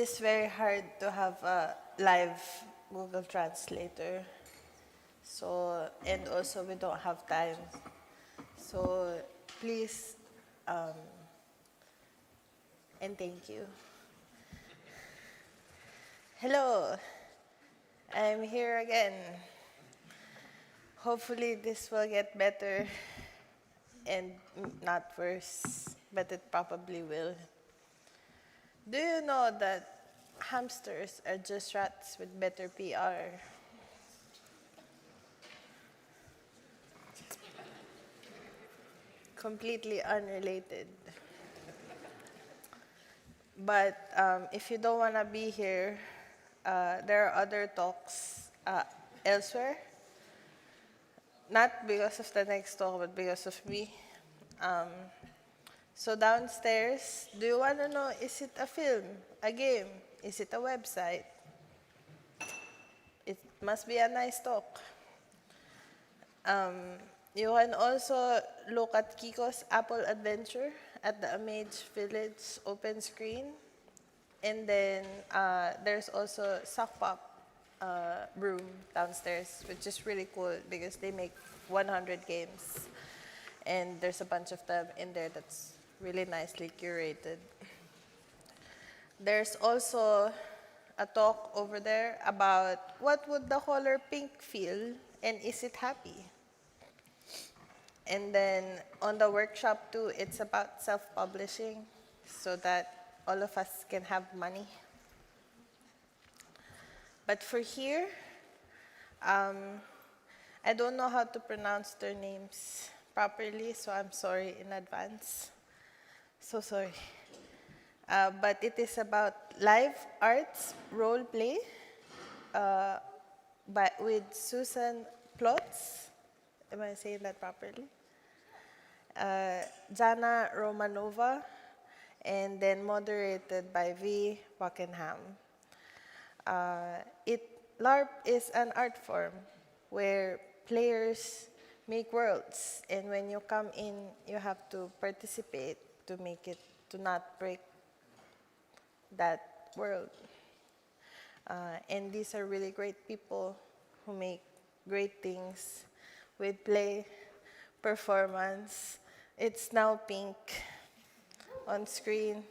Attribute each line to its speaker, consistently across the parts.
Speaker 1: It's very hard to have a live Google Translator. So, and also we don't have time. So please, and thank you. Hello, I'm here again. Hopefully this will get better and not worse, but it probably will. Do you know that hamsters are just rats with better PR? Completely unrelated. But if you don't want to be here, there are other talks elsewhere. Not because of the next talk, but because of me. So downstairs, do you want to know, is it a film, a game? Is it a website? It must be a nice talk. You can also look at Kiko's Apple Adventure at the Amage Village open screen. And then there's also Sock Pop room downstairs, which is really cool because they make 100 games. And there's a bunch of them in there that's really nicely curated. There's also a talk over there about what would the color pink feel and is it happy? And then on the workshop too, it's about self-publishing so that all of us can have money. But for here, I don't know how to pronounce their names properly, so I'm sorry in advance. So sorry. But it is about live arts role play with Susan Ploetz. Am I saying that properly? Jana Romanova, and then moderated by V Buckenham. LARP is an art form where players make worlds, and when you come in, you have to participate to make it, to not break that world. And these are really great people who make great things with play, performance. It's now pink on screen.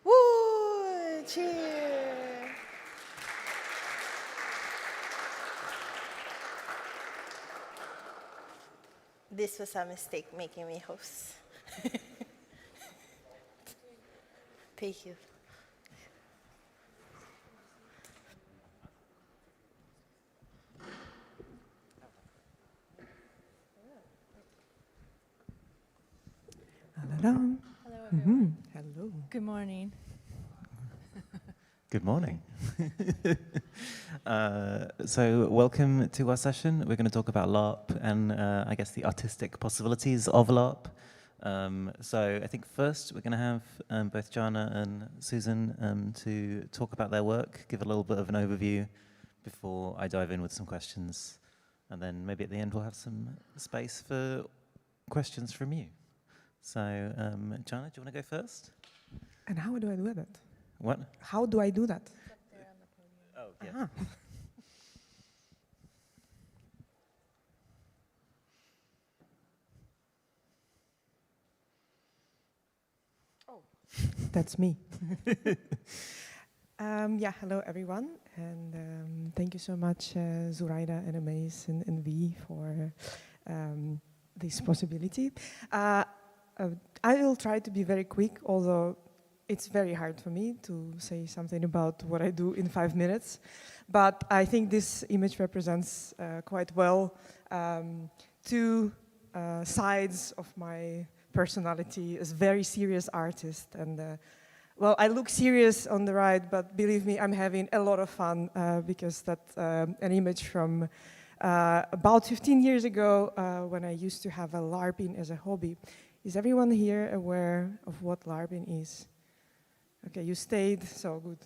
Speaker 1: Woo! Cheer! This was a mistake making me host. Thank you.
Speaker 2: Hello.
Speaker 3: Hello, everyone.
Speaker 2: Hello.
Speaker 3: Good morning.
Speaker 4: Good morning. So welcome to our session. We're going to talk about LARP and I guess the artistic possibilities of LARP. So I think first we're going to have both Jana and Susan to talk about their work, give a little bit of an overview before I dive in with some questions. And then maybe at the end we'll have some space for questions from you. So Jana, do you want to go first?
Speaker 2: And how do I do that?
Speaker 4: What?
Speaker 2: How do I do that?
Speaker 3: Up there on the podium.
Speaker 4: Oh, yes.
Speaker 2: Ah.
Speaker 3: Oh.
Speaker 2: That's me. Yeah, hello everyone, and thank you so much, Zoraida and Amaze and V for this possibility. I will try to be very quick, although it's very hard for me to say something about what I do in 5 minutes. But I think this image represents quite well two sides of my personality as a very serious artist. And well, I look serious on the right, but believe me, I'm having a lot of fun because that's an image from about 15 years ago when I used to have a LARPing as a hobby. Is everyone here aware of what LARPing is? Okay, you stayed, so good.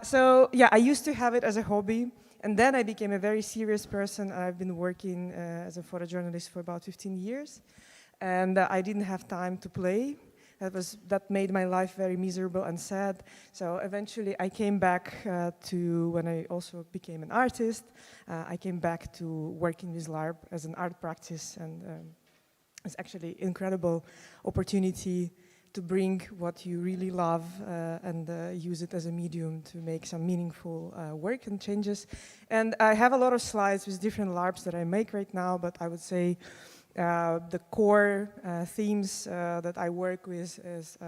Speaker 2: So yeah, I used to have it as a hobby, and then I became a very serious person. I've been working as a photojournalist for about 15 years, and I didn't have time to play. that made my life very miserable and sad. So eventually I came back to, when I also became an artist, I came back to working with LARP as an art practice, and it's actually incredible opportunity to bring what you really love and use it as a medium to make some meaningful work and changes. And I have a lot of slides with different LARPs that I make right now, but I would say the core themes that I work with is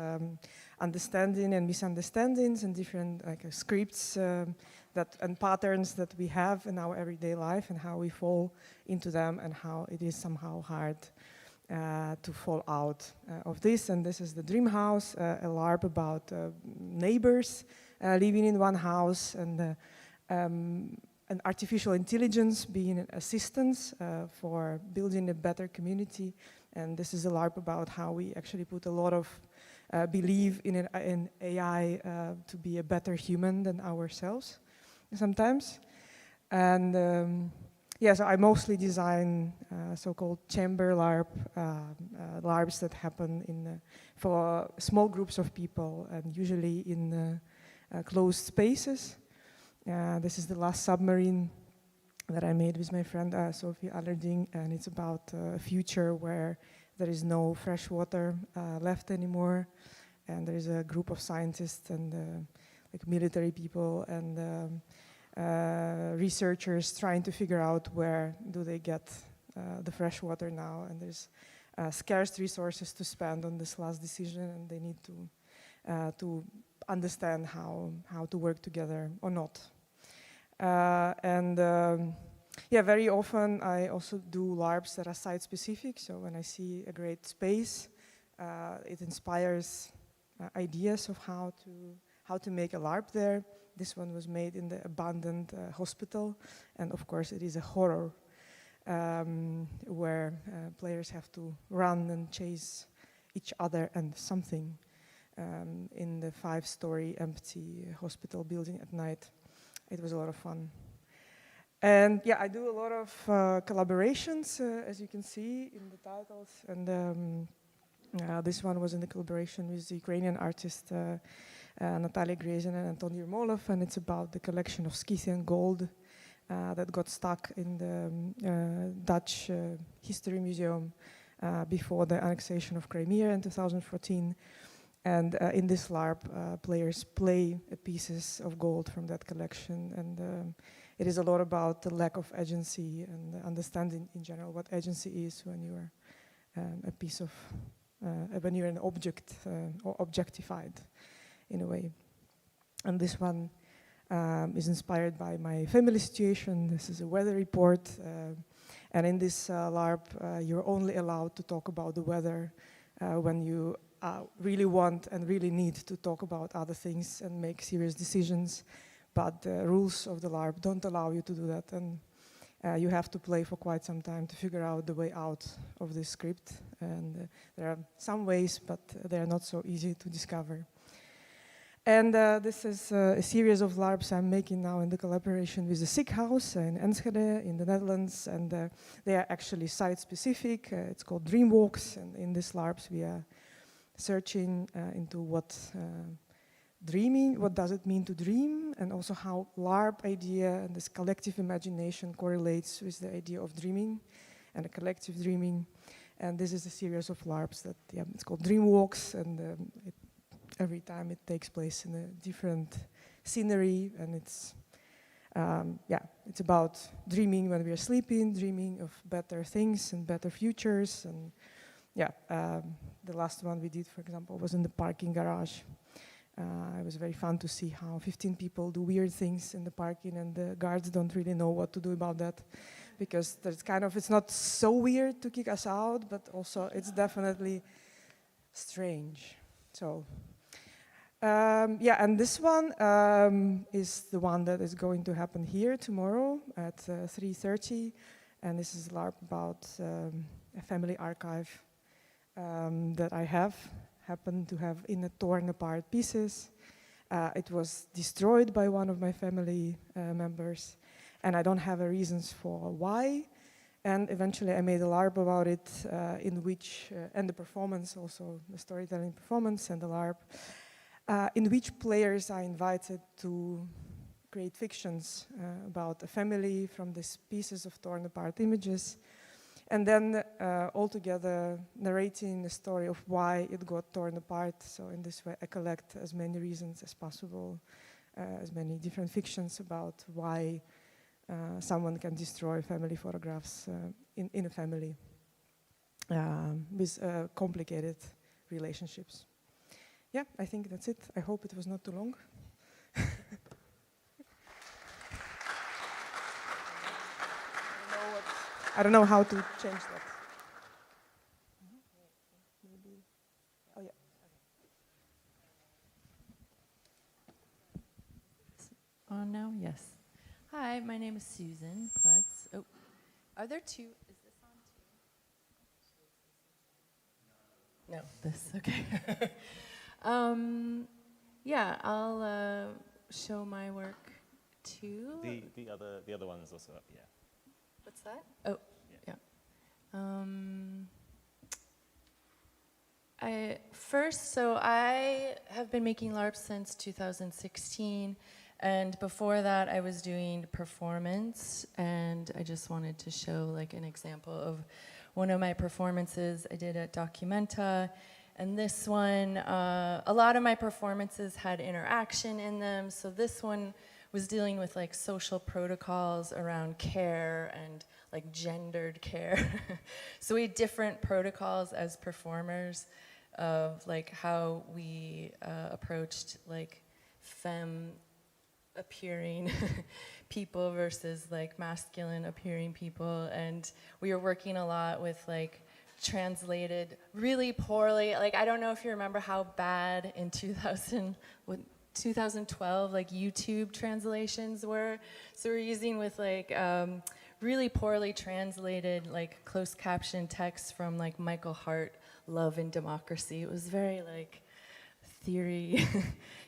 Speaker 2: understanding and misunderstandings and different scripts and patterns that we have in our everyday life and how we fall into them and how it is somehow hard to fall out of this. And this is the Dream House, a LARP about neighbors living in one house and an artificial intelligence being an assistance for building a better community. And this is a LARP about how we actually put a lot of belief in AI to be a better human than ourselves sometimes. And yeah, so I mostly design so-called chamber LARP, LARPs that happen for small groups of people and usually in closed spaces. This is the last submarine that I made with my friend Sophie Allerding, and it's about a future where there is no fresh water left anymore, and there is a group of scientists and like military people and researchers trying to figure out where do they get the fresh water now, and there's scarce resources to spend on this last decision, and they need to understand how to work together or not. Yeah, very often I also do LARPs that are site-specific, so when I see a great space, it inspires ideas of how to make a LARP there. This one was made in the abandoned hospital, and of course it is a horror where players have to run and chase each other and something in the 5-story empty hospital building at night. It was a lot of fun. And yeah, I do a lot of collaborations, as you can see in the titles, and this one was in the collaboration with the Ukrainian artist Natalia Grezin and Anton Yermolov, and it's about the collection of Scythian gold that got stuck in the Dutch History Museum before the annexation of Crimea in 2014. And in this LARP, players play pieces of gold from that collection, and it is a lot about the lack of agency and understanding in general what agency is when you are a piece of, when you're an object or objectified in a way. And this one is inspired by my family situation. This is a weather report, and in this LARP, you're only allowed to talk about the weather when you really want and really need to talk about other things and make serious decisions, but the rules of the LARP don't allow you to do that, and you have to play for quite some time to figure out the way out of this script, and there are some ways, but they are not so easy to discover. And this is a series of LARPs I'm making now in the collaboration with the Sick House in Enschede in the Netherlands, and they are actually site-specific. It's called Dream Walks, and in these LARPs we are searching into what does it mean to dream, and also how LARP idea and this collective imagination correlates with the idea of dreaming and a collective dreaming. And this is a series of LARPs that, yeah, it's called Dream Walks, and every time it takes place in a different scenery, and it's it's about dreaming when we are sleeping, dreaming of better things and better futures. And the last one we did, for example, was in the parking garage. It was very fun to see how 15 people do weird things in the parking, and the guards don't really know what to do about that, because there's it's not so weird to kick us out, but also it's definitely strange. So and this one is the one that is going to happen here tomorrow at 3:30, and this is LARP about a family archive that I happen to have in torn apart pieces. It was destroyed by one of my family members, and I don't have a reasons for why. And eventually I made a LARP about it, in which, and the performance also, the storytelling performance and the LARP, in which players are invited to create fictions about a family from these pieces of torn apart images, and then all together narrating the story of why it got torn apart. So in this way I collect as many reasons as possible, as many different fictions about why someone can destroy family photographs in a family with complicated relationships. Yeah, I think that's it. I hope it was not too long. I don't know how to change that. Maybe. Oh, yeah.
Speaker 3: On now? Yes. Hi, my name is Susan Ploetz. Oh, are there two? Is this on two? No, this, okay. Yeah, I'll show my work too.
Speaker 4: The other one is also up. Yeah.
Speaker 3: What's that? Oh, yeah. I have been making LARPs since 2016, and before that I was doing performance, and I just wanted to show like an example of one of my performances I did at Documenta, and this one, a lot of my performances had interaction in them, so this one was dealing with like social protocols around care and like gendered care. So we had different protocols as performers of like how we approached like femme appearing people versus like masculine appearing people, and we were working a lot with like translated really poorly. Like I don't know if you remember how bad in 2012 like YouTube translations were. So we're using with like really poorly translated like closed caption text from like Michael Hart, Love and Democracy. It was very like theory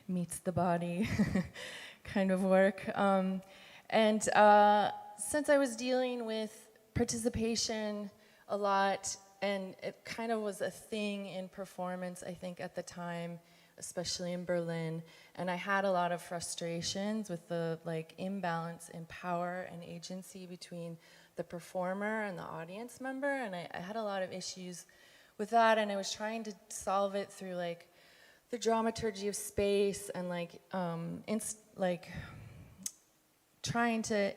Speaker 3: meets the body kind of work. Since I was dealing with participation a lot, and it kind of was a thing in performance, I think, at the time, especially in Berlin, and I had a lot of frustrations with the like imbalance in power and agency between the performer and the audience member, and I had a lot of issues with that, and I was trying to solve it through like the dramaturgy of space and like trying to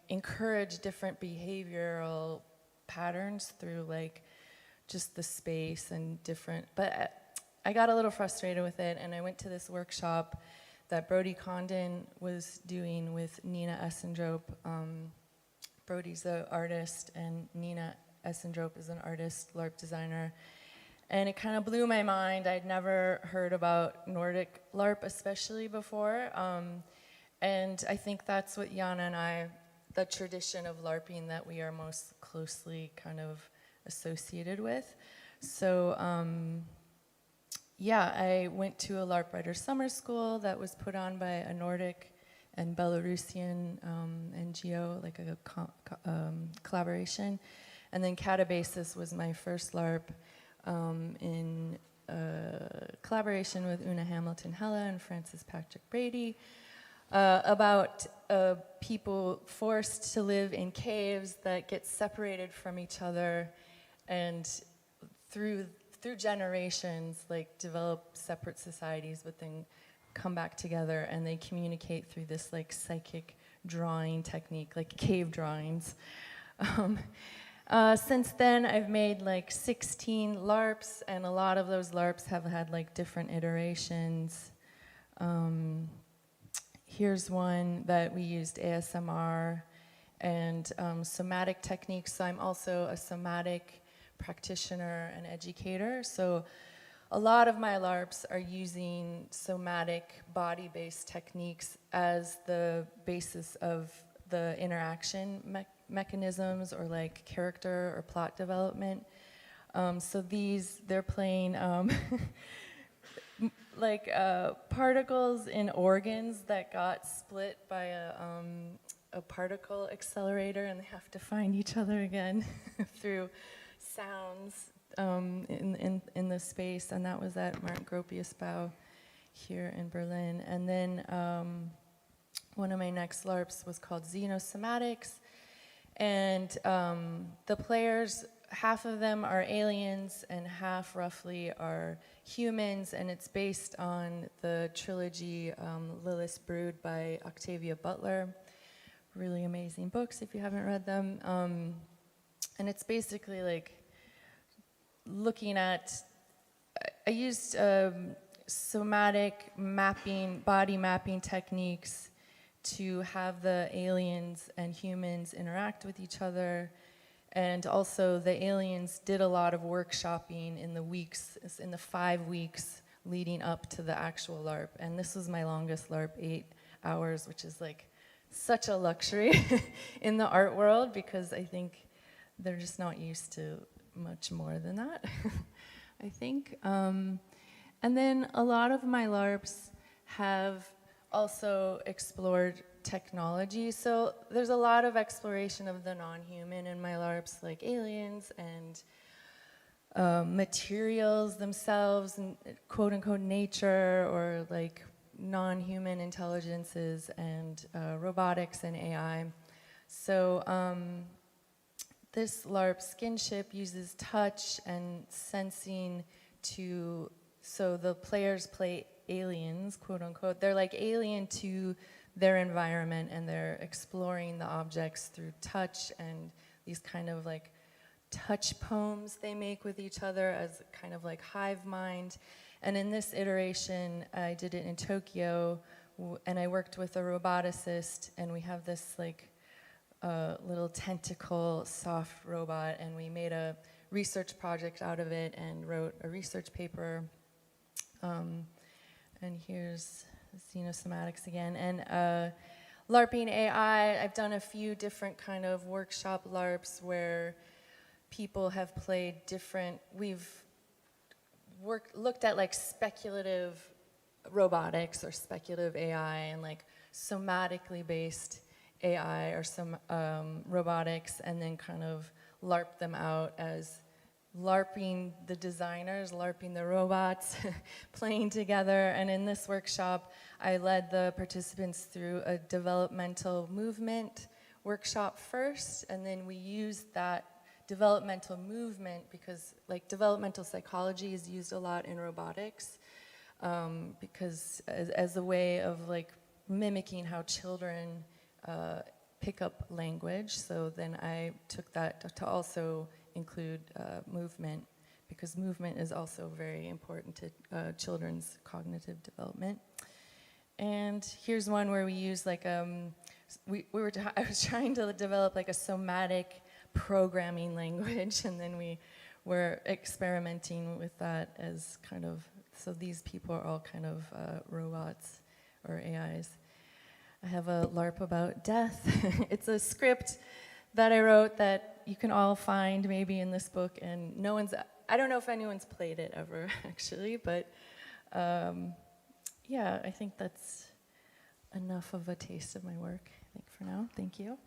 Speaker 3: encourage different behavioral patterns through like just the space and different, but I got a little frustrated with it, and I went to this workshop that Brody Condon was doing with Nina Essendrop. Brody's an artist, and Nina Essendrop is an artist, LARP designer. And it kind of blew my mind. I'd never heard about Nordic LARP especially before. And I think that's what Jana and I, the tradition of LARPing that we are most closely kind of associated with. So, yeah, I went to a LARP writer summer school that was put on by a Nordic and Belarusian NGO, like a collaboration. And then Catabasis was my first LARP in collaboration with Una Hamilton-Hella and Francis Patrick Brady about people forced to live in caves that get separated from each other, and through generations, like develop separate societies, but then come back together, and they communicate through this like psychic drawing technique, like cave drawings. Since then, I've made like 16 LARPs, and a lot of those LARPs have had like different iterations. Here's one that we used ASMR and somatic techniques. So I'm also a somatic practitioner and educator. So a lot of my LARPs are using somatic body-based techniques as the basis of the interaction mechanisms or like character or plot development. So they're playing like particles in organs that got split by a particle accelerator, and they have to find each other again through sounds in the space, and that was at Martin Gropiusbau here in Berlin. And then one of my next LARPs was called Xenosomatics, and the players, half of them are aliens and half roughly are humans, and it's based on the trilogy Lilith's Brood by Octavia Butler. Really amazing books if you haven't read them. And it's basically like looking at, I used somatic mapping, body mapping techniques to have the aliens and humans interact with each other. And also the aliens did a lot of workshopping in the 5 weeks leading up to the actual LARP. And this was my longest LARP, 8 hours, which is like such a luxury in the art world, because I think they're just not used to much more than that, I think. And then a lot of my LARPs have also explored technology. So there's a lot of exploration of the non-human in my LARPs, like aliens and materials themselves, and quote unquote nature, or like non-human intelligences, and robotics and AI. So this LARP Skinship uses touch and sensing so the players play aliens, quote unquote. They're like alien to their environment, and they're exploring the objects through touch and these kind of like touch poems they make with each other as kind of like hive mind. And in this iteration, I did it in Tokyo, and I worked with a roboticist, and we have this like little tentacle soft robot, and we made a research project out of it and wrote a research paper. And here's Xenosomatics again. And LARPing AI, I've done a few different kind of workshop LARPs where people have played different, we've looked at like speculative robotics or speculative AI, and like somatically based AI or some robotics, and then kind of LARP them out as LARPing the designers, LARPing the robots, playing together. And in this workshop, I led the participants through a developmental movement workshop first, and then we used that developmental movement because like developmental psychology is used a lot in robotics, because as a way of like mimicking how children pick up language. So then I took that to also include movement, because movement is also very important to children's cognitive development. And here's one where we use like I was trying to develop like a somatic programming language, and then we were experimenting with that as kind of, so these people are all kind of robots or AIs. I have a LARP about death. It's a script that I wrote that you can all find maybe in this book, and I don't know if anyone's played it ever actually, but yeah, I think that's enough of a taste of my work, I think, for now. Thank you.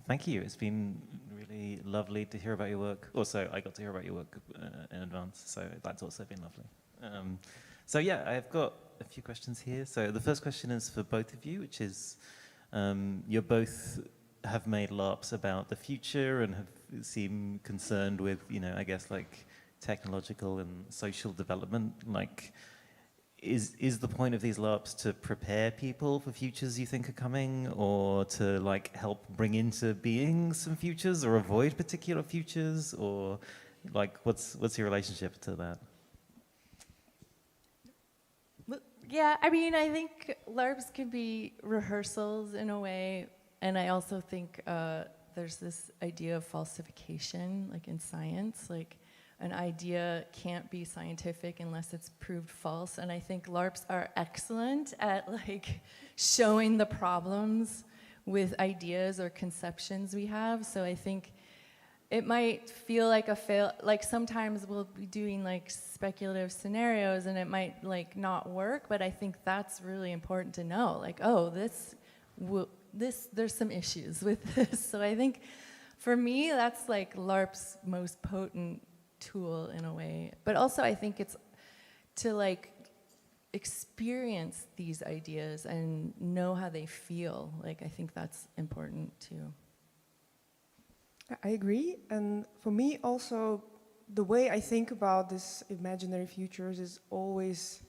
Speaker 4: Thank you. It's been really lovely to hear about your work. Also, I got to hear about your work in advance, so that's also been lovely. So yeah, I've got a few questions here. So the first question is for both of you, which is, you both have made LARPs about the future and have seemed concerned with, I guess like technological and social development. Like, is the point of these LARPs to prepare people for futures you think are coming, or to like help bring into being some futures or avoid particular futures, or like what's your relationship to that?
Speaker 3: Yeah, I mean, I think LARPs could be rehearsals in a way, and I also think there's this idea of falsification, like in science, like an idea can't be scientific unless it's proved false, and I think LARPs are excellent at like showing the problems with ideas or conceptions we have. So I think it might feel like a fail. Like sometimes we'll be doing like speculative scenarios and it might like not work, but I think that's really important to know. Like, oh, there's some issues with this. So I think for me, that's like LARP's most potent tool in a way. But also I think it's to like experience these ideas and know how they feel. Like, I think that's important too.
Speaker 2: I agree, and for me also, the way I think about these imaginary futures is always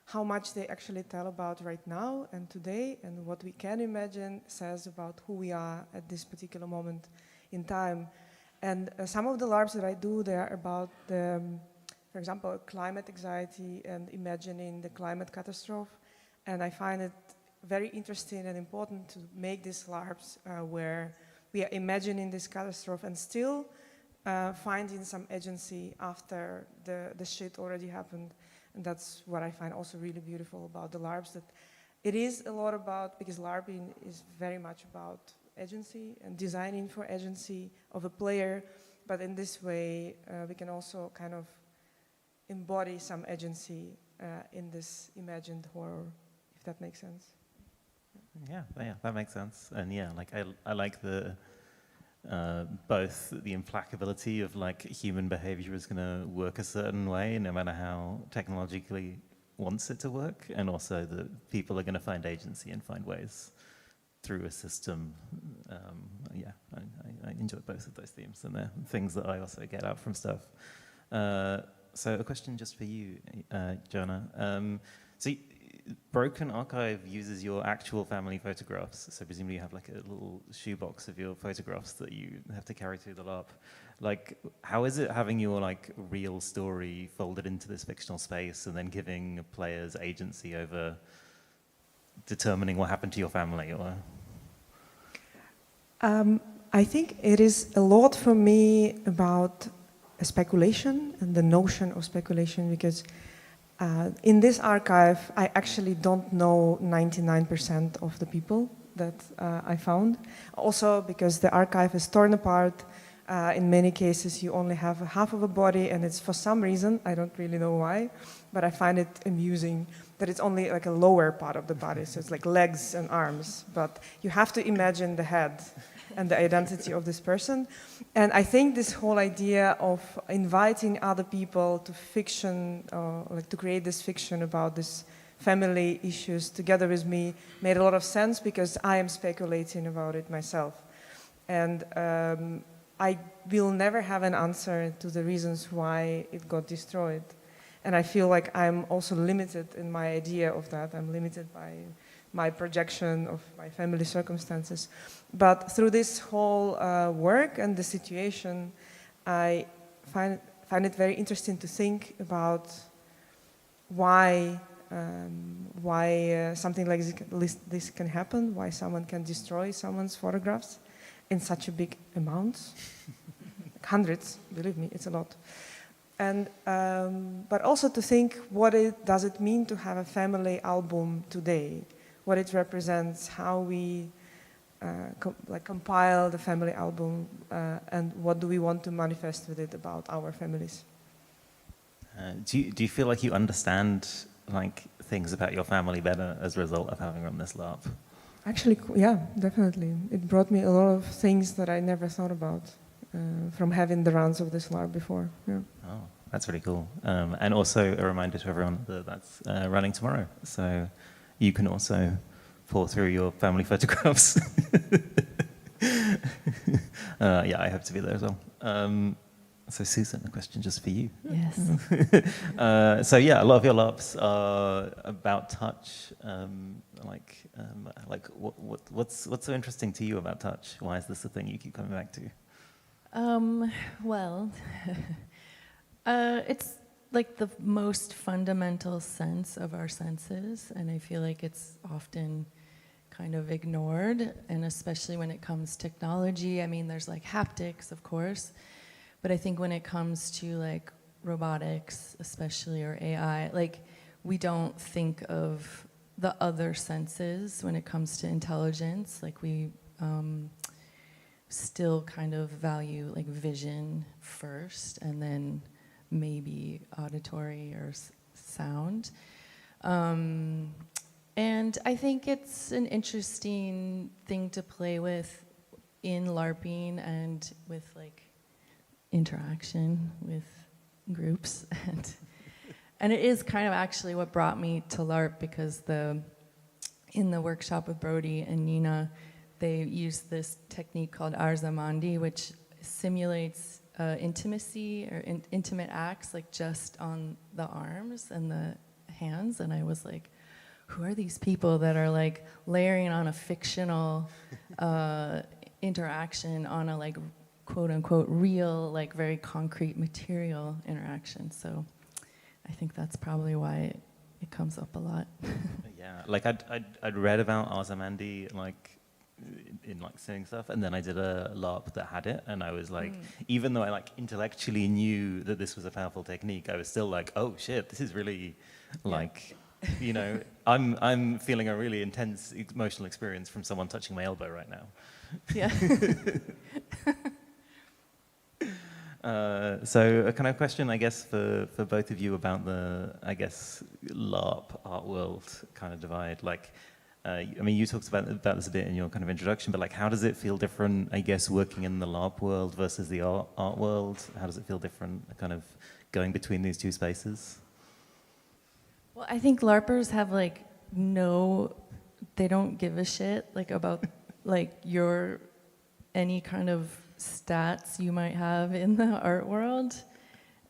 Speaker 2: how much they actually tell about right now and today, and what we can imagine says about who we are at this particular moment in time. And some of the LARPs that I do, they are about, for example, climate anxiety and imagining the climate catastrophe, and I find it very interesting and important to make these LARPs where we are imagining this catastrophe and still finding some agency after the shit already happened. And that's what I find also really beautiful about the LARPs, that it is a lot about, because LARPing is very much about agency and designing for agency of a player, but in this way we can also kind of embody some agency in this imagined horror, if that makes sense.
Speaker 4: Yeah, that makes sense. And yeah, like I like the both the implacability of like human behavior is going to work a certain way, no matter how technologically wants it to work, and also that people are going to find agency and find ways through a system. I enjoy both of those themes, and they're things that I also get out from stuff. So a question just for you, Jana. Broken Archive uses your actual family photographs, so presumably you have like a little shoebox of your photographs that you have to carry through the LARP. Like, how is it having your like real story folded into this fictional space and then giving players agency over determining what happened to your family? Or
Speaker 2: I think it is a lot for me about speculation and the notion of speculation, because in this archive, I actually don't know 99% of the people that I found. Also because the archive is torn apart. In many cases, you only have half of a body, and it's for some reason, I don't really know why, but I find it amusing that it's only like a lower part of the body, so it's like legs and arms, but you have to imagine the head and the identity of this person. And I think this whole idea of inviting other people to fiction, like to create this fiction about this family issues together with me made a lot of sense, because I am speculating about it myself. And I will never have an answer to the reasons why it got destroyed. And I feel like I'm also limited in my idea of that. I'm limited by my projection of my family circumstances. But through this whole work and the situation, I find it very interesting to think about why something like this can happen, why someone can destroy someone's photographs in such a big amount. Hundreds, believe me, it's a lot. And but also to think, does it mean to have a family album today? What it represents, how we compile the family album, and what do we want to manifest with it about our families?
Speaker 4: Do you feel like you understand like things about your family better as a result of having run this LARP?
Speaker 2: Actually, yeah, definitely. It brought me a lot of things that I never thought about from having the runs of this LARP before. Yeah.
Speaker 4: Oh, that's really cool. And also a reminder to everyone that that's running tomorrow. So you can also pour through your family photographs. Yeah, I hope to be there as well. So Susan, a question just for you.
Speaker 3: Yes.
Speaker 4: So yeah, a lot of your LARPs are about touch. What's so interesting to you about touch? Why is this a thing you keep coming back to?
Speaker 3: Well, it's like the most fundamental sense of our senses, and I feel like it's often kind of ignored, and especially when it comes to technology. I mean, there's like haptics, of course, but I think when it comes to like robotics, especially, or AI, like we don't think of the other senses when it comes to intelligence. Like we still kind of value like vision first, and then maybe auditory or sound. And I think it's an interesting thing to play with in LARPing and with like interaction with groups. And it is kind of actually what brought me to LARP, because in the workshop with Brody and Nina, they used this technique called Arzamandi, which simulates intimacy or intimate acts, like just on the arms and the hands. And I was like, who are these people that are like layering on a fictional interaction on a like quote unquote real, like very concrete material interaction? So I think that's probably why it comes up a lot.
Speaker 4: Yeah, like I'd read about Arzamandi like in like saying stuff, and then I did a LARP that had it, and I was like, even though I like intellectually knew that this was a powerful technique, I was still like, oh shit, this is really like, you know, I'm feeling a really intense emotional experience from someone touching my elbow right now.
Speaker 3: Yeah.
Speaker 4: So can I have a question, I guess, for both of you about the, I guess, LARP art world kind of divide? Like, I mean, you talked about this a bit in your kind of introduction, but like, how does it feel different, I guess, working in the LARP world versus the art world? How does it feel different, kind of going between these two spaces?
Speaker 3: Well, I think LARPers have like they don't give a shit like about like any kind of stats you might have in the art world,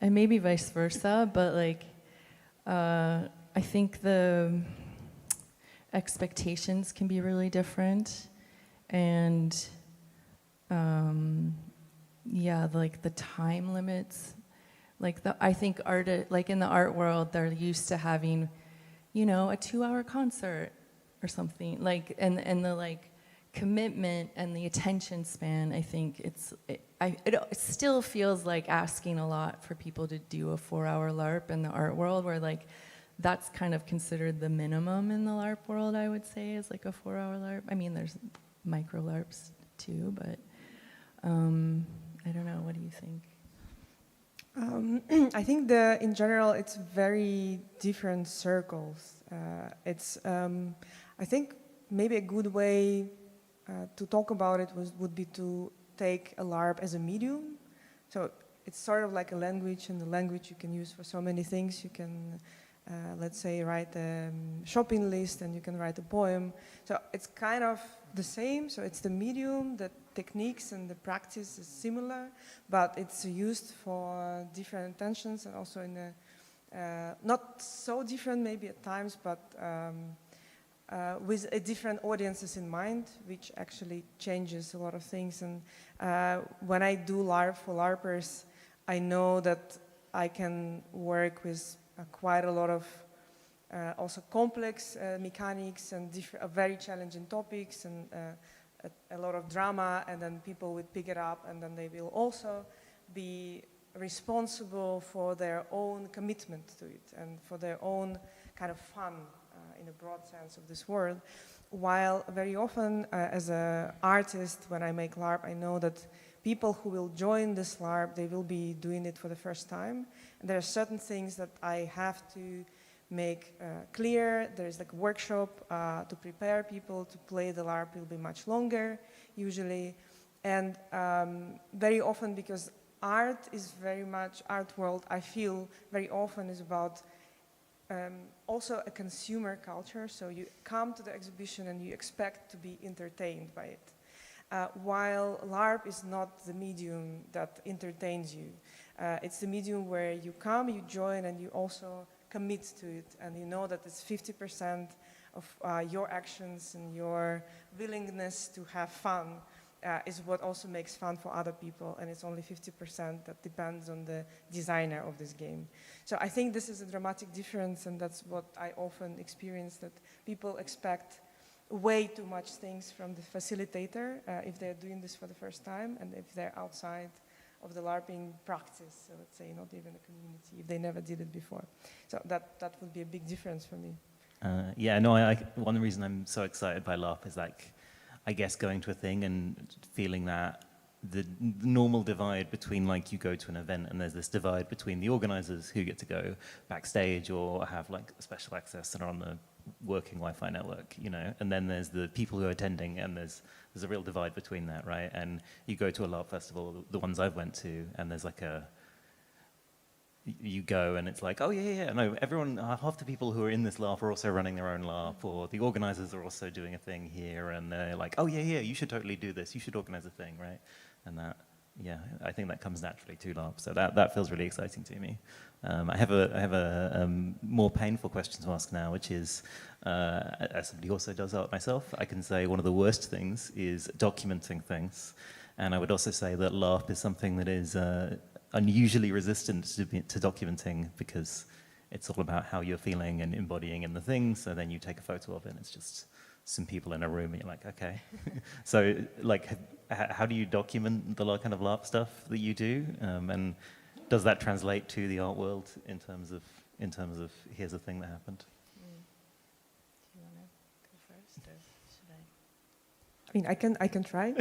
Speaker 3: and maybe vice versa, but like I think the expectations can be really different, and yeah, like the time limits, like I think like in the art world, they're used to having, you know, a 2-hour concert or something, like, and the like commitment and the attention span, I think it still feels like asking a lot for people to do a 4-hour LARP in the art world, where like that's kind of considered the minimum in the LARP world, I would say, is like a 4-hour LARP. I mean, there's micro LARPs too, but I don't know, what do you think?
Speaker 2: I think in general, it's very different circles. I think maybe a good way to talk about it would be to take a LARP as a medium. So it's sort of like a language, and the language you can use for so many things. You can, let's say, write a shopping list, and you can write a poem. So it's kind of the same. So it's the medium, the techniques and the practice is similar, but it's used for different intentions, and also in not so different maybe at times, but with different audiences in mind, which actually changes a lot of things. And when I do LARP for LARPers, I know that I can work with quite a lot of also complex mechanics and very challenging topics, and a lot of drama, and then people would pick it up, and then they will also be responsible for their own commitment to it and for their own kind of fun in a broad sense of this word. While very often as an artist, when I make LARP, I know that people who will join this LARP, they will be doing it for the first time. And there are certain things that I have to make clear. There's like a workshop to prepare people to play the LARP. It will be much longer usually. And very often, because art world, I feel very often is about also a consumer culture. So you come to the exhibition and you expect to be entertained by it. While LARP is not the medium that entertains you. It's the medium where you come, you join, and you also commit to it, and you know that it's 50% of your actions and your willingness to have fun is what also makes fun for other people, and it's only 50% that depends on the designer of this game. So I think this is a dramatic difference, and that's what I often experience, that people expect way too much things from the facilitator if they're doing this for the first time, and if they're outside of the LARPing practice, so let's say not even a community, if they never did it before. So that would be a big difference for me.
Speaker 4: Yeah, no, one reason I'm so excited by LARP is like, I guess going to a thing and feeling that the normal divide between, like, you go to an event and there's this divide between the organizers who get to go backstage or have like special access and are on the working Wi-Fi network, you know, and then there's the people who are attending, and there's a real divide between that, right? And you go to a LARP festival, the ones I've went to, and there's like you go and it's like, oh yeah, no, everyone, half the people who are in this LARP are also running their own LARP, or the organizers are also doing a thing here, and they're like, oh yeah, you should totally do this, you should organize a thing, right? And that, yeah, I think that comes naturally to LARP, so that feels really exciting to me. I have a more painful question to ask now, which is, as somebody who also does art myself, I can say one of the worst things is documenting things, and I would also say that LARP is something that is unusually resistant to documenting, because it's all about how you're feeling and embodying in the thing, so then you take a photo of it and it's just some people in a room and you're like, okay. So like, how do you document the kind of LARP stuff that you do? And does that translate to the art world in terms of here's a thing that happened?
Speaker 3: Do you want to go first, or should I?
Speaker 2: I mean, I can try.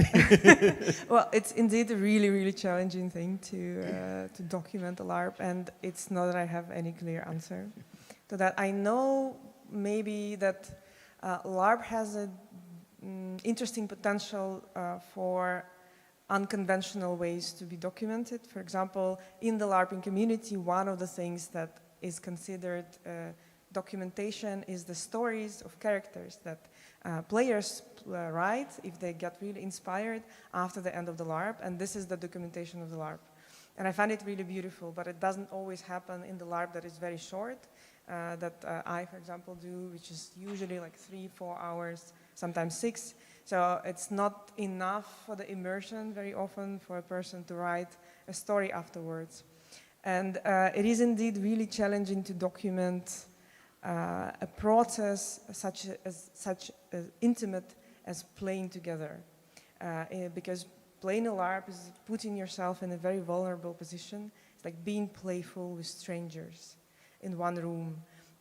Speaker 2: Well, it's indeed a really, really challenging thing to document a LARP, and it's not that I have any clear answer to that. I know maybe that LARP has an interesting potential for unconventional ways to be documented. For example, in the LARPing community, one of the things that is considered documentation is the stories of characters that players write if they get really inspired after the end of the LARP, and this is the documentation of the LARP. And I find it really beautiful, but it doesn't always happen in the LARP that is very short, that I, for example, do, which is usually like 3-4 hours, sometimes 6. So it's not enough for the immersion very often for a person to write a story afterwards. And it is indeed really challenging to document a process such as intimate as playing together, because playing a LARP is putting yourself in a very vulnerable position. It's like being playful with strangers in one room,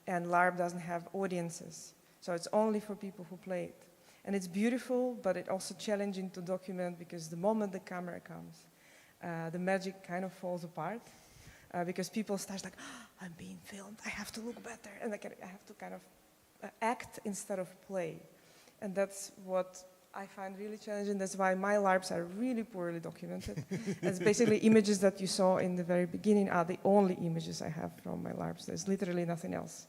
Speaker 2: and LARP doesn't have audiences, so it's only for people who play it. And it's beautiful, but it's also challenging to document, because the moment the camera comes, the magic kind of falls apart. Because people start like, oh, I'm being filmed, I have to look better, and I have to kind of act instead of play. And that's what I find really challenging. That's why my LARPs are really poorly documented. It's basically images that you saw in the very beginning are the only images I have from my LARPs. There's literally nothing else.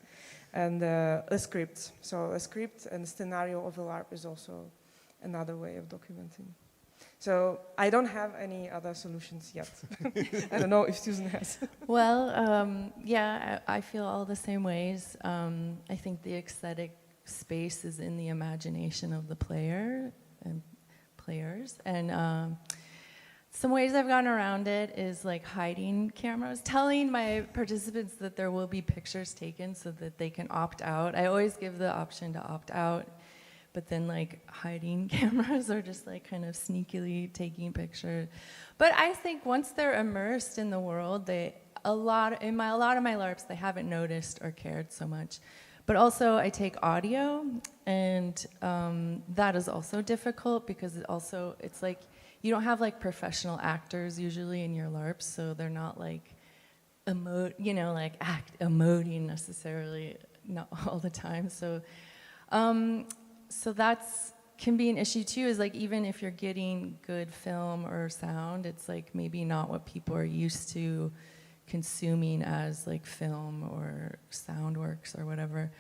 Speaker 2: And a script. So a script and scenario of a LARP is also another way of documenting. So I don't have any other solutions yet. I don't know if Susan has.
Speaker 3: Well, yeah, I feel all the same ways. I think the aesthetic space is in the imagination of the player and players. And some ways I've gone around it is like hiding cameras, telling my participants that there will be pictures taken so that they can opt out. I always give the option to opt out. But then like hiding cameras or just like kind of sneakily taking pictures. But I think once they're immersed in the world, a lot of my LARPs, they haven't noticed or cared so much. But also I take audio, and that is also difficult, because it's like you don't have like professional actors usually in your LARPs, so they're not like emoting necessarily, not all the time. So that's can be an issue too, is like even if you're getting good film or sound, it's like maybe not what people are used to consuming as like film or sound works or whatever.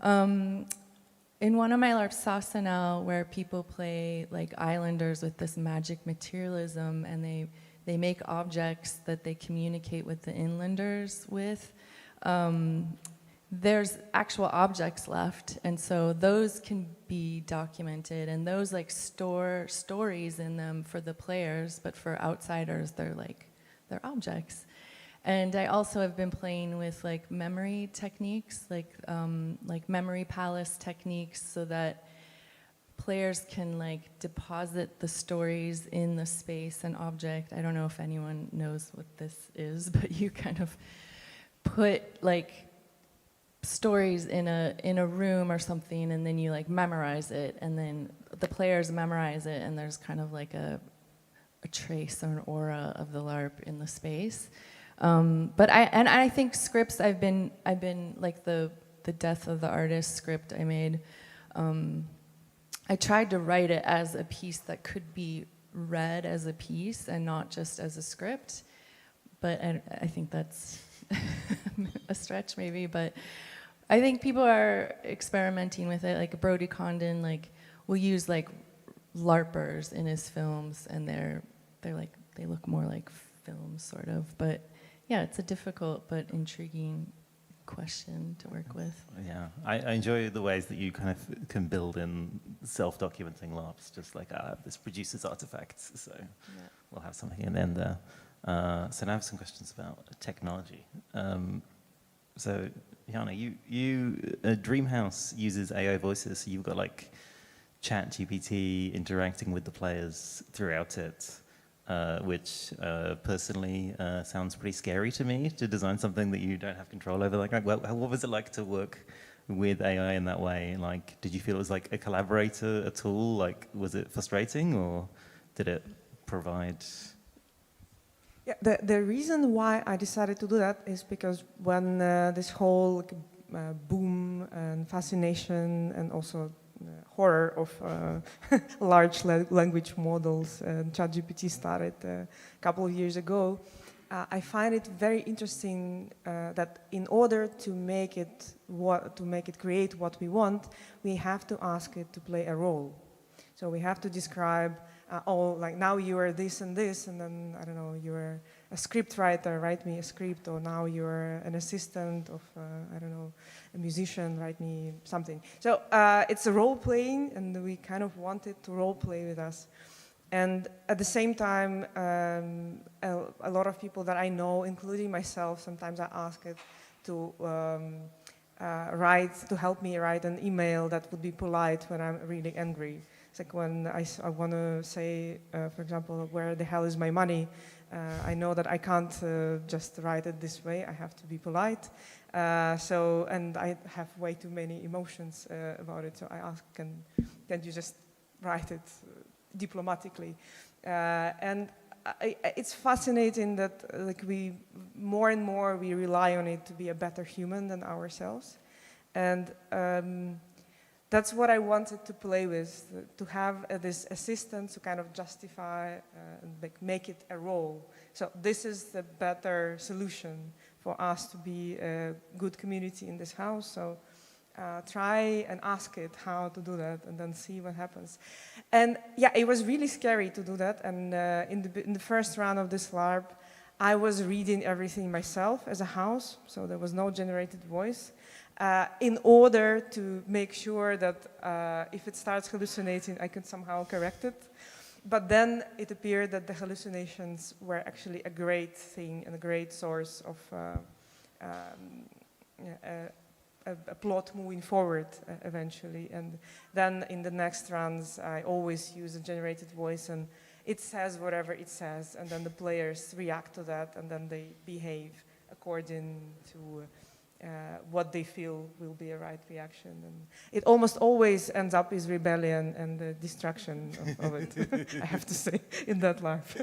Speaker 3: In one of my LARPs, Sassanel, where people play like islanders with this magic materialism, and they make objects that they communicate with the inlanders with, there's actual objects left, and so those can be documented, and those like store stories in them for the players, but for outsiders they're objects. And I also have been playing with like memory techniques, like memory palace techniques, so that players can like deposit the stories in the space and object. I don't know if anyone knows what this is, but you kind of put like stories in a room or something, and then you like memorize it, and then the players memorize it, and there's kind of like a a trace or an aura of the LARP in the space. But I think scripts, I've been like the Death of the Artist script I made, I tried to write it as a piece that could be read as a piece and not just as a script. But I think that's a stretch maybe, but I think people are experimenting with it. Like Brody Condon, like, will use like LARPers in his films, and they're like, they look more like films sort of. But yeah, it's a difficult but intriguing question to work with.
Speaker 4: Yeah, I enjoy the ways that you kind of can build in self-documenting LARPs, just like this produces artifacts, so yeah. We'll have something in the end there. So now I have some questions about technology. So Jana, Dreamhouse uses AI voices, so you've got like ChatGPT interacting with the players throughout it, which personally sounds pretty scary to me, to design something that you don't have control over. Like, what was it like to work with AI in that way? Like, did you feel it was like a collaborator, a tool? Like, was it frustrating, or did it provide?
Speaker 2: Yeah, the reason why I decided to do that is because when this whole boom and fascination and also horror of large language models and ChatGPT started a couple of years ago, I find it very interesting that in order to make it create what we want, we have to ask it to play a role. So we have to describe, like now you are this and this, and then, I don't know, you're a script writer, write me a script, or now you're an assistant of, I don't know, a musician, write me something. So it's a role playing, and we kind of wanted to role play with us. And at the same time, a lot of people that I know, including myself, sometimes I ask it to help me write an email that would be polite when I'm really angry. It's like when I want to say, for example, where the hell is my money? I know that I can't just write it this way. I have to be polite. And I have way too many emotions about it. So I ask, can you just write it diplomatically? And it's fascinating that like more and more we rely on it to be a better human than ourselves. And that's what I wanted to play with, to have this assistant to kind of justify and make it a role. So this is the better solution for us to be a good community in this house. So try and ask it how to do that, and then see what happens. And yeah, it was really scary to do that. And in the first round of this LARP, I was reading everything myself as a house, so there was no generated voice. In order to make sure that if it starts hallucinating, I could somehow correct it. But then it appeared that the hallucinations were actually a great thing and a great source of a plot moving forward eventually. And then in the next runs, I always use a generated voice, and it says whatever it says, and then the players react to that, and then they behave according to what they feel will be a right reaction. And it almost always ends up as rebellion and the destruction of it, I have to say, in that life.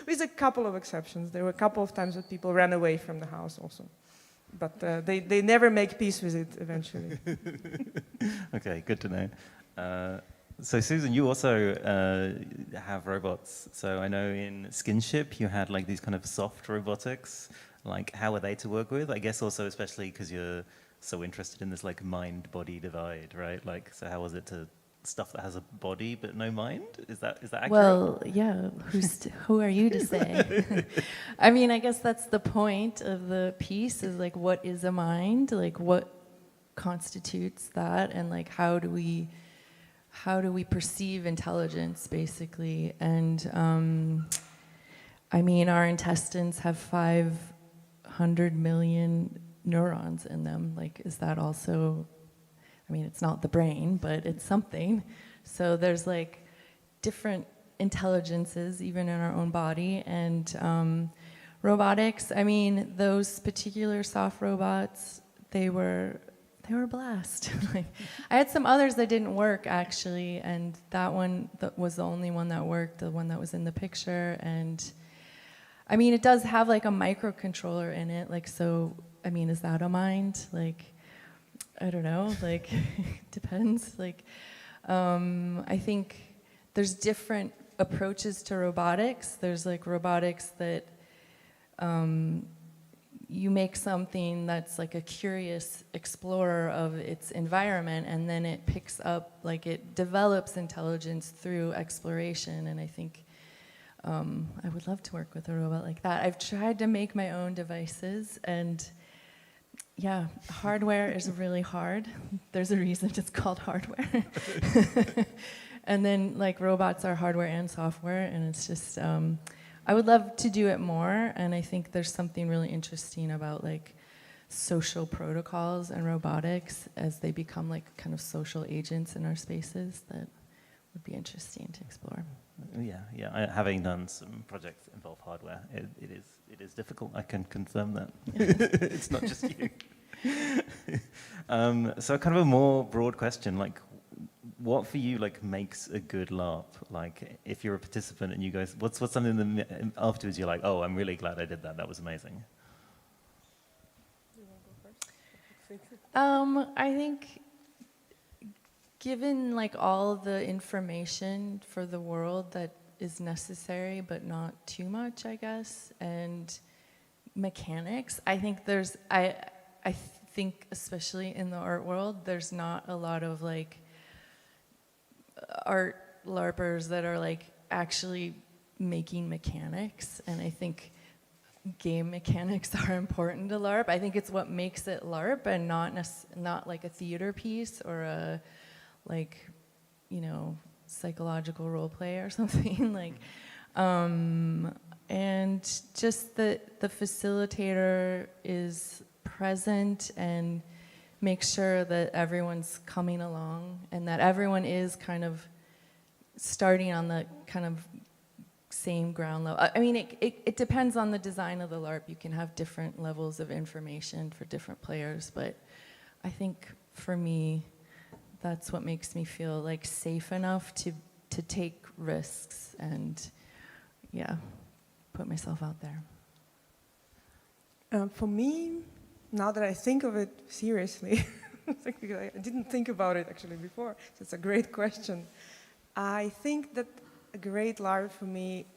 Speaker 2: With a couple of exceptions. There were a couple of times that people ran away from the house also. But they never make peace with it eventually.
Speaker 4: Okay, good to know. So Susan, you also have robots. So I know in Skinship you had like these kind of soft robotics. Like, how are they to work with? I guess also especially because you're so interested in this like mind-body divide, right? Like, so how was it to stuff that has a body but no mind? Is that accurate?
Speaker 3: Well, yeah. Who are you to say? I mean, I guess that's the point of the piece, is like, what is a mind? Like, what constitutes that, and like, how do we perceive intelligence, basically? And I mean, our intestines have 500 million neurons in them. Like, is that also, I mean, it's not the brain, but it's something. So there's like different intelligences even in our own body. And robotics, I mean, those particular soft robots, they were they were a blast. Like, I had some others that didn't work actually, and that one was the only one that worked, the one that was in the picture. And I mean, it does have like a microcontroller in it, like, so, I mean, is that a mind? Like, I don't know, like, depends. Like, I think there's different approaches to robotics. There's like robotics that you make something that's like a curious explorer of its environment, and then it picks up, like it develops intelligence through exploration. And I think I would love to work with a robot like that. I've tried to make my own devices, and yeah, hardware is really hard. There's a reason it's called hardware. And then like robots are hardware and software, and it's just, I would love to do it more, and I think there's something really interesting about like social protocols and robotics as they become like kind of social agents in our spaces that would be interesting to explore.
Speaker 4: Yeah. Having done some projects that involve hardware, it is difficult. I can confirm that. It's not just you. So kind of a more broad question, like, what for you like makes a good LARP? Like, if you're a participant and you go, what's something that afterwards you're like, oh, I'm really glad I did that. That was amazing.
Speaker 2: You want to go first?
Speaker 3: I think given like all the information for the world that is necessary, but not too much, I guess, and mechanics, I think I think especially in the art world, there's not a lot of like art LARPers that are like actually making mechanics, and I think game mechanics are important to LARP. I think it's what makes it LARP, and not like a theater piece or a like, you know, psychological role play or something. Like, and just the facilitator is present and make sure that everyone's coming along and that everyone is kind of starting on the kind of same ground level. I mean, it depends on the design of the LARP. You can have different levels of information for different players, but I think for me, that's what makes me feel like safe enough to take risks and, yeah, put myself out there.
Speaker 2: For me, now that I think of it seriously, I didn't think about it actually before, so it's a great question. I think that a great LARP for me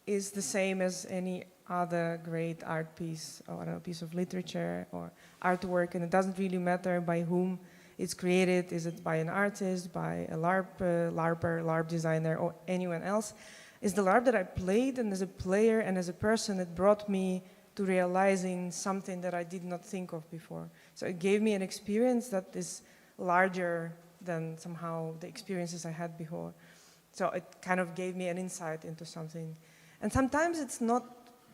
Speaker 2: is the same as any other great art piece or a piece of literature or artwork, and it doesn't really matter by whom it's created. Is it by an artist, by a LARPer, LARP designer, or anyone else? It's the LARP that I played, and as a player and as a person, it brought me to realizing something that I did not think of before. So it gave me an experience that is larger than somehow the experiences I had before. So it kind of gave me an insight into something. And sometimes it's not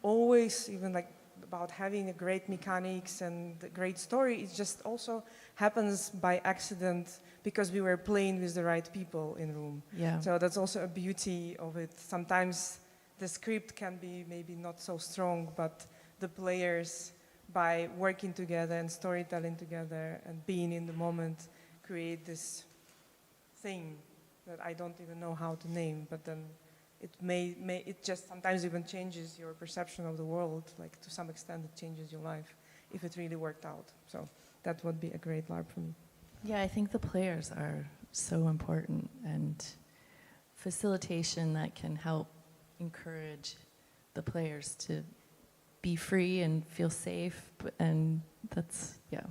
Speaker 2: always even like about having a great mechanics and a great story. It just also happens by accident because we were playing with the right people in the room.
Speaker 3: Yeah.
Speaker 2: So that's also a beauty of it. Sometimes the script can be maybe not so strong, but the players, by working together and storytelling together and being in the moment, create this thing that I don't even know how to name, but then it just sometimes even changes your perception of the world. Like, to some extent, it changes your life if it really worked out. So that would be a great LARP for me.
Speaker 3: Yeah, I think the players are so important, and facilitation that can help encourage the players to be free and feel safe, and that's, yeah.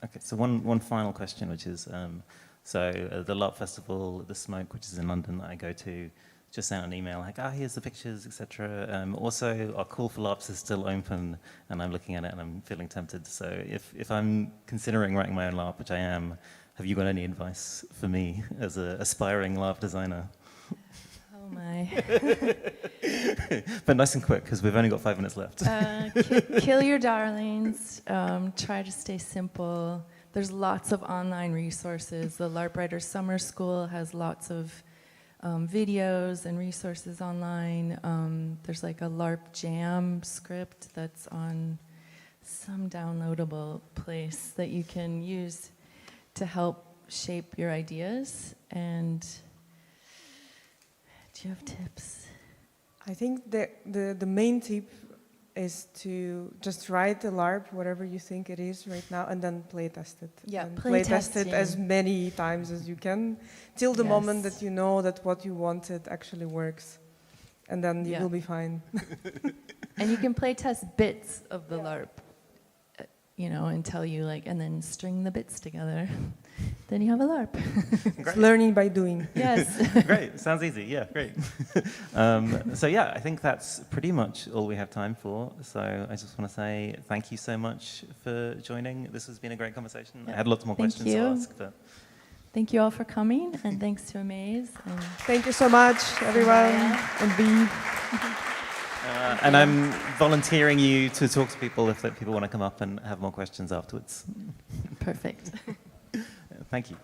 Speaker 4: Okay, so one final question, which is, the LARP Festival, The Smoke, which is in London, that I go to, just sent an email like, here's the pictures, etc. Also, our call for LARPs is still open, and I'm looking at it and I'm feeling tempted. So if I'm considering writing my own LARP, which I am, have you got any advice for me as an aspiring LARP designer?
Speaker 3: Oh my.
Speaker 4: But nice and quick, because we've only got 5 minutes left.
Speaker 3: Kill your darlings. Try to stay simple. There's lots of online resources. The LARP Writers Summer School has lots of videos and resources online. There's like a LARP Jam script that's on some downloadable place that you can use to help shape your ideas. And do you have tips?
Speaker 2: I think the main tip is to just write the LARP, whatever you think it is right now, and then play test it.
Speaker 3: Yeah,
Speaker 2: and
Speaker 3: play
Speaker 2: test it as
Speaker 3: testing.
Speaker 2: many times as you can, till the moment
Speaker 3: Yes.
Speaker 2: that you know that what you wanted actually works. And then you
Speaker 3: Yeah.
Speaker 2: will be fine.
Speaker 3: And you can play test bits of the LARP, you know, until you like, and then string the bits together. Then you have a LARP.
Speaker 2: It's learning by doing.
Speaker 3: Yes.
Speaker 4: Great, sounds easy. Yeah, great. So yeah, I think that's pretty much all we have time for. So I just want to say thank you so much for joining. This has been a great conversation. I had lots more
Speaker 3: Thank
Speaker 4: questions
Speaker 3: you.
Speaker 4: to ask, but
Speaker 3: Thank you all for coming, and thanks to Amaze. And
Speaker 2: Thank you so much, everyone. And V.
Speaker 4: and I'm volunteering you to talk to people if people want to come up and have more questions afterwards.
Speaker 3: perfect.
Speaker 4: Thank you.